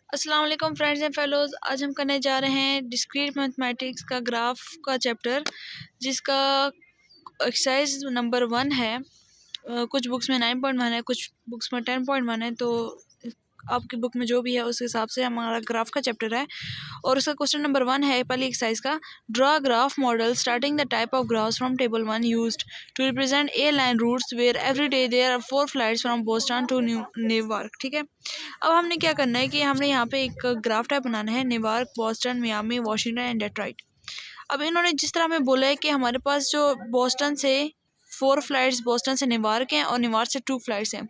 अस्सलाम वालेकुम friends and fellows. आज हम करने जा रहे हैं डिस्क्रीट मैथमेटिक्स का ग्राफ का चैप्टर, जिसका एक्सरसाइज नंबर 1 है। कुछ बुक्स में 9.1 है, कुछ बुक्स में 10.1 है, तो आपकी बुक में जो भी है उस हिसाब से हमारा ग्राफ का चैप्टर है। और उसका क्वेश्चन नंबर 1 है पहली एक्सरसाइज का, draw graph model starting the type of graphs from table 1 used to represent a line routes where every day there are 4 flights from Boston to New York. ठीक है, अब हमने क्या करना है कि हमने यहाँ पे एक ग्राफ टाइप बनाना है, New York, Boston, Miami, Washington and Detroit. अब इन्होंने जिस तरह हमें बोला है कि हमारे पास जो बोस्टन से 4 फ्लाइट्स बोस्टन से न्यूयॉर्क हैं और न्यूयॉर्क से 2 फ्लाइट्स हैं,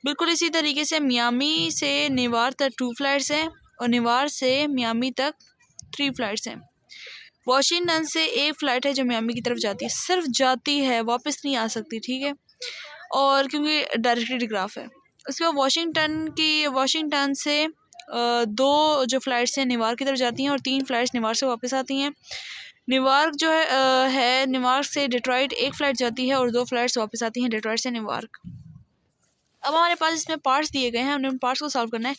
बिल्कुल इसी तरीके से मियामी से न्यूयॉर्क तक 2 फ्लाइट्स हैं और न्यूयॉर्क से मियामी तक 3 फ्लाइट्स हैं। वाशिंगटन से एक फ़्लाइट है जो मियामी की तरफ जाती है, सिर्फ जाती है, वापस नहीं आ सकती। ठीक है, और क्योंकि डायरेक्टली ग्राफ है। उसके बाद वाशिंगटन से 2 जो फ़्लाइट्स हैं न्यूयॉर्क की तरफ जाती हैं और 3 फ़्लाइट्स न्यूयॉर्क से वापस आती हैं। न्यूयॉर्क जो है न्यूयॉर्क से डेट्रॉइट एक फ़्लाइट जाती है और 2 फ़्लाइट्स वापस आती हैं डेट्रॉइट से न्यूयॉर्क। अब हमारे पास इसमें पार्ट्स दिए गए हैं, हमने उन पार्ट्स को सॉल्व करना है।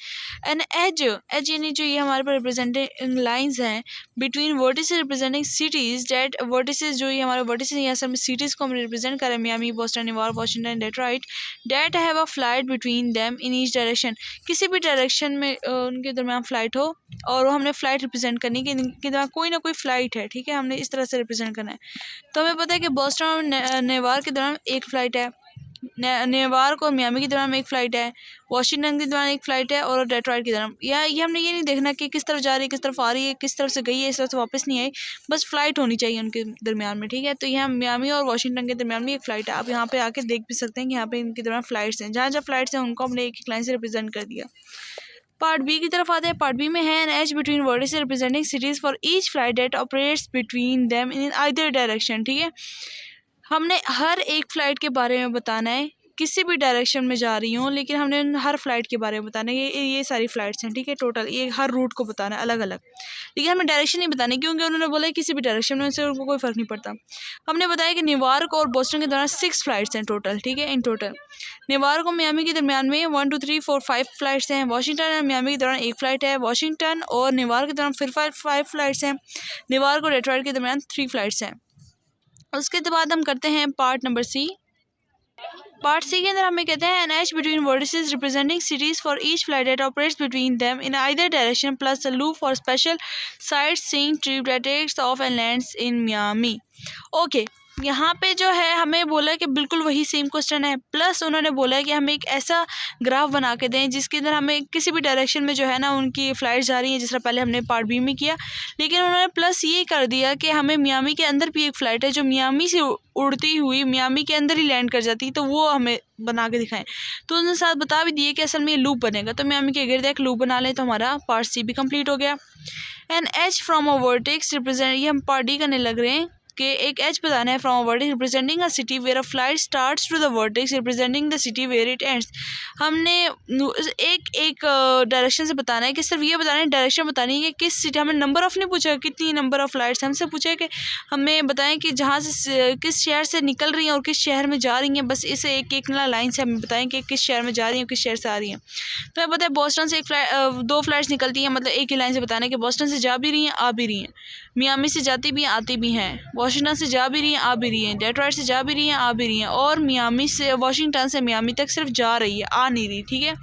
एन एज यानी जो ये हमारे पास रिप्रेजेंटिंग लाइंस हैं between vertices representing cities, that vertices जो ये हमारे वर्टिसेस यहाँ से हम सिटीज़ को हम रिप्रेजेंट करें, Miami, Boston, New York, Washington, Detroit, that have a flight between them in each direction. किसी भी डायरेक्शन में उनके दरमियान फ़्लाइट हो और वो हमने फ़्लाइट रिप्रेजेंट करनी कि इनके दरमियान कोई ना कोई फ़्लाइट है। ठीक है, हमने इस तरह से रिप्रेजेंट करना है। तो हमें पता है कि बोस्टन और न्यूयॉर्क के दरमियान एक फ़्लाइट है, न्यूयॉर्क और मियामी की दरमियान एक फ़्लाइट है, वाशिंगटन की दरमियान एक फ़्लाइट है और डेट्रॉइट की दरमियान। या ये हमने ये नहीं देखना कि किस तरफ जा रही है, किस तरफ आ रही है, किस तरफ से गई है, इस तरफ से वापस नहीं आई, बस फ़्लाइट होनी चाहिए उनके दरमियान में। ठीक है, तो यहाँ मियामी और वाशिंगटन के दरमियान में एक फ़्लाइट है। आप यहाँ पे आके देख भी सकते हैं कि यहाँ पे इनके दरमियान फ़्लाइट्स हैं। जहाँ जहाँ फ़्लाइट्स हैं उनको हमने एक एक लाइन से रिप्रेजेंट कर दिया। पार्ट बी की तरफ आते हैं। पार्ट बी में है an edge between vertices representing cities for each flight that operates between them in either direction. ठीक है, हमने हर एक फ़्लाइट के बारे में बताना है, किसी भी डायरेक्शन में जा रही हूँ, लेकिन हमने हर फ्लाइट के बारे में बताना है। ये सारी फ़्लाइट्स हैं। ठीक है, टोटल ये हर रूट को बताना है अलग अलग, लेकिन हमें डायरेक्शन नहीं बतानी, क्योंकि उन्होंने बोला है किसी भी डायरेक्शन में, उससे उनको कोई फ़र्क नहीं पड़ता। हमने बताया कि न्यूयॉर्क और बोस्टन के दौरान 6 फ़्लाइट्स हैं टोटल। ठीक है, इन टोटल न्यूयॉर्क और मियामी के दरमियान में 1 2 3 4 5 फ़्लाइट्स हैं। वाशिंगटन और मियामी के दौरान एक फ़्लाइट है। वाशिंगटन और न्यूयॉर्क के दौरान फिर 5 फ़्लाइट्स हैं। न्यूयॉर्क और डेट्रॉइट के दरमियान 3 फ़्लाइट्स हैं। उसके बाद हम करते हैं part number C. Part C के अंदर हमें कहते हैं an edge between vertices representing cities for each flight that operates between them in either direction plus a loop for special sightseeing trip that takes off and lands in Miami. Okay, यहाँ पे जो है हमें बोला है कि बिल्कुल वही सेम क्वेश्चन है, प्लस उन्होंने बोला है कि हमें एक ऐसा ग्राफ बना के दें जिसके अंदर हमें किसी भी डायरेक्शन में जो है ना उनकी फ़्लाइट जा रही हैं, जिस तरह पहले हमने पार्ट बी में किया, लेकिन उन्होंने प्लस ये कर दिया कि हमें मियामी के अंदर भी एक फ़्लाइट है जो मियामी से उड़ती हुई मियामी के अंदर ही लैंड कर जाती है, तो वो हमें बना के दिखाएं। तो उन्होंने साथ बता भी दिए कि असल में ये लूप बनेगा, तो मियामी के गिर्द एक लूप बना लें, तो हमारा पार्ट सी भी कंप्लीट हो गया। An edge from a vertex represent, ये हम पार्ट डी करने लग रहे हैं कि एक एच बताना है from a vertex representing a city where a flight starts to the vertex representing the city where it ends. हमने एक डायरेक्शन से बताना है कि सिर्फ ये बताना है, डायरेक्शन बतानी है कि किस सिटी, हमें नंबर ऑफ नहीं पूछा कितनी नंबर ऑफ फ्लाइट्स, हमसे पूछा है कि हमें बताएं कि जहाँ से किस शहर से निकल रही हैं और किस शहर में जा रही हैं, बस इसे एक एक लाइन से हमें बताएं कि किस शहर में जा रही हैं, किस शहर से आ रही हैं। तो हमें पता है बोस्टन से 2 फ्लाइट्स निकलती हैं, मतलब एक ही लाइन से बताना है कि बोस्टन से जा भी रही हैं, आ भी रही हैं, मियामी से जाती भी हैं, आती भी हैं, वाशिंगटन से जा भी रही हैं, आ भी रही हैं, डेट्रॉइट से जा भी रही हैं, आ भी रही हैं, और मियामी से वाशिंगटन से मियामी तक सिर्फ जा रही है, आ नहीं रही। ठीक है,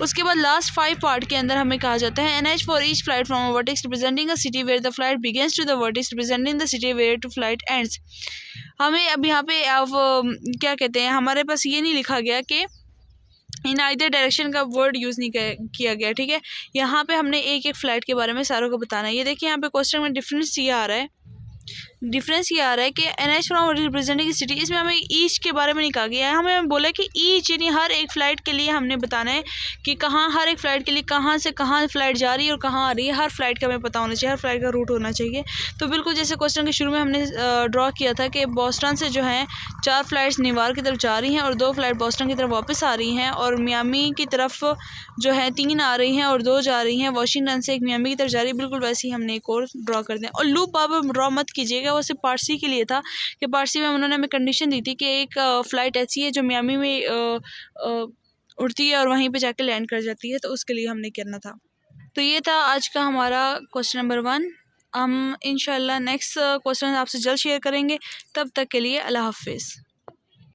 उसके बाद लास्ट 5 पार्ट के अंदर हमें कहा जाता है an edge for each flight from a vertex representing a city where the flight begins to the vertex representing the city where to flight ends. हमें अब यहाँ पे अब क्या कहते हैं, हमारे पास ये नहीं लिखा गया कि इन आइदर डायरेक्शन का वर्ड यूज़ नहीं किया गया। ठीक है, यहाँ पे हमने एक एक फ़्लाइट के बारे में सारों को बताना है। ये देखिए यहाँ पे क्वेश्चन में डिफरेंस ये आ रहा है, डिफरेंस ये आ रहा है कि an edge from representing city, इसमें हमें ईच के बारे में नहीं कहा गया है, हमें बोला कि ईच यानी हर एक फ़्लाइट के लिए हमने बताना है कि कहाँ, हर एक फ़्लाइट के लिए कहाँ से कहाँ फ़्लाइट जा रही है और कहाँ आ रही है, हर फ्लाइट का हमें पता होना चाहिए, हर फ्लाइट का रूट होना चाहिए। तो बिल्कुल जैसे क्वेश्चन के शुरू में हमने ड्रॉ किया था कि बोस्टन से जो है 4 फ्लाइट्स न्यूयॉर्क की तरफ जा रही हैं और 2 फ्लाइट बोस्टन की तरफ वापस आ रही हैं, और मियामी की तरफ जो है 3 आ रही हैं और 2 जा रही हैं, वाशिंगटन से एक मियामी की तरफ जा रही है। बिल्कुल वैसे ही हमने एक और ड्रॉ कर दें, और लूप आप ड्रॉ मत कीजिएगा, वो सिर्फ पार्ट सी के लिए था कि पार्ट सी में उन्होंने हमें कंडीशन दी थी कि एक फ़्लाइट ऐसी है जो मियामी में उड़ती है और वहीं पे जाके लैंड कर जाती है, तो उसके लिए हमने करना था। तो ये था आज का हमारा क्वेश्चन नंबर 1। हम इंशाल्लाह नेक्स्ट क्वेश्चन आपसे जल्द शेयर करेंगे। तब तक के लिए अल्लाह हाफिज़।